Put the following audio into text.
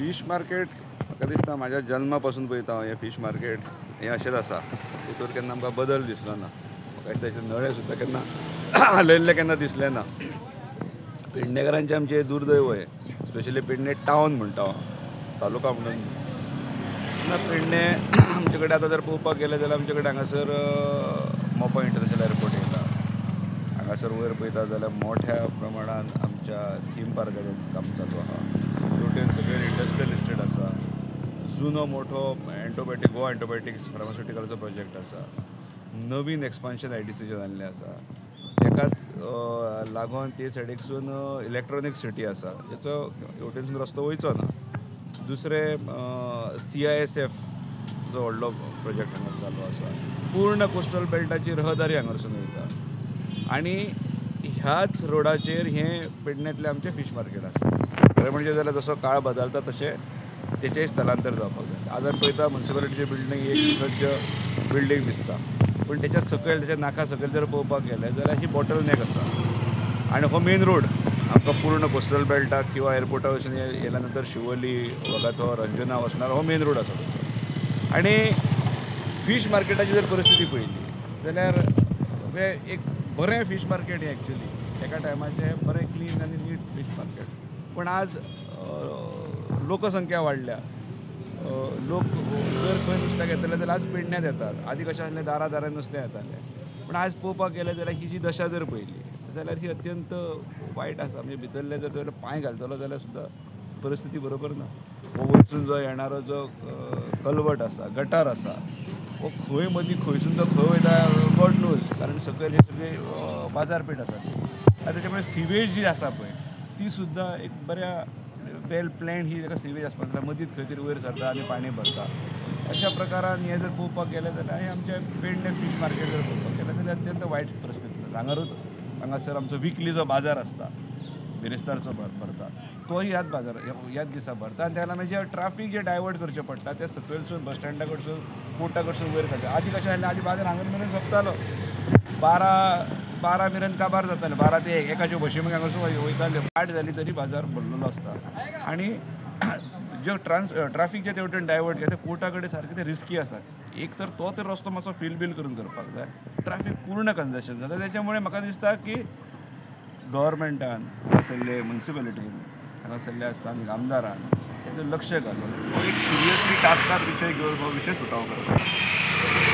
Fish market म्हाका दिसता म्हाज्या जल्मापासून पळयता हांव हें फिश मार्केट हें अशेंच आसा. तितूर केन्ना आमकां बदल दिसलो ना. म्हाका दिसता नळे सुद्दां केन्ना हालयल्ले केन्ना दिसले ना. पेडणेकारांचें आमचें दुर्दैव हें. स्पेशली पेडणे टावन म्हणटा तालुका म्हणून ना. पेडणे आमचे कडेन आतां जर पळोवपाक गेले जाल्यार आमचे कडेन हांगासर मोपा इंटरनॅशनल एअरपोर्ट येता. हांगासर वयर पळयता जाल्यार मोठ्या प्रमाणान आमच्या थीम पार्काचें काम चालू आहा. टोटल सगळे इंडस्ट्रियल इस्टेट आसा. जुनो मोठो गोवा एंटोबॅटिक्स फार्मास्युटिकलचो प्रोजेक्ट आसा. नवीन एक्सपान्शन ITCचे जाल्लें आसा. ताकाच लागून ते सायडीकसून इलेक्ट्रॉनीक सिटी आसा जाचो हेवटेनसून रस्तो वयचो ना. दुसरें CISF जो व्हडलो प्रोजेक्ट हांगा चालू आसा. पूर्ण कोस्टल बेल्टाची रहदारी हांगासून वयता. आनी ह्याच रोडाचेर हें पेडण्यांतलें आमचें फिश मार्केट आसा. खरें म्हणजे जाल्यार जसो काळ बदलता तशें तेचेंय स्थलांतर जावपाक जाय. आज आमी पळयता म्युनिसिपालिटीची बिल्डींग एक सज्ज बिल्डींग दिसता, पूण तेच्या सकयल तेच्या नाका सकयल जर पळोवपाक गेलें जाल्यार ही बॉटलनेक आसा. आनी हो मेन रोड आमकां पूर्ण कोस्टल बेल्टाक किंवा एअरपोर्टा वचून येयल्या नंतर शिवोली वगाथो रंजना वचणारो हो मेन रोड आसा तसो. आनी फिश मार्केटाची जर परिस्थिती पळयली जाल्यार हें एक बरें फिश मार्केट हें एक्चुली एका टायमाचें बरें क्लीन आनी नीट फिश मार्केट. पूण आज लोकसंख्या वाडल्या. लोक जर खंय नुस्त्याक येतले जाल्यार आज पेडण्यांत येतात. आदीं कशें आसलें दारां नुस्तें येतालें. पूण आज पळोवपाक गेलें जाल्यार ही जी दशा जर पळयली जाल्यार ही अत्यंत वायट आसा. म्हणजे भितरले जर पांय घालतलो जाल्यार सुद्दां परिस्थिती बरोबर ना. हो वयरसून जो येणारो जो कलवट आसा, गटार आसा, हो खंय मदीं खंयसून तो खंय वयता गॉड नोज. कारण सकयल हे सगळे बाजारपेठ आसा. आनी तेच्या मुळे सिवेज जी आसा पळय ती सुद्दां एक बऱ्या वेल प्लॅन्ड ही ताका सिवेज आसपाक जाय. मदींच खंय तरी वयर सरता आनी पाणी भरता. अशा प्रकारान हें जर पळोवपाक गेलें जाल्यार हें आमचें पेडणे फीश मार्केट जर पळोवपाक गेलें जाल्यार अत्यंत वायट परिस्थिती. हांगासर आमचो विकली जो बाजार आसता बिरेस्तारचो भरता तोय ह्याच दिसा भरता. आनी तेका लागून ट्राफीक जे डायवर्ट करचें पडटा ते सकयलसून बस स्टँडा कडसून कोर्टा कडसून वयर काडटा. आदीं कशें आसलें आदीं बाजार हांगा मेरेन सोंपतालो. 12 मेरेन काबार जातालें. 12 ते 1 एकाच्यो बशी मागीर हांगासून वयताले. 8 जाली तरी बाजार भरलेलो आसता. आनी ज्यो ट्राफीक जे तेवटेन डायवर्ट केले ते कोर्टा कडेन सारकें ते रिस्की आसा. एक तर तो तर रस्तो मातसो फील करून करपाक जाय. ट्राफीक पूर्ण कंजेशन जाता. त्याच्यामुळे म्हाका दिसता की गव्हर्मेंटान हांगासरले म्युनिसिपालिटीन हांगासरल्या स्थानीक आमदारान तेजेर लक्ष घालून हो एक सिरियसली टास्कार विशय घेवन हो विशय सुटावो करता.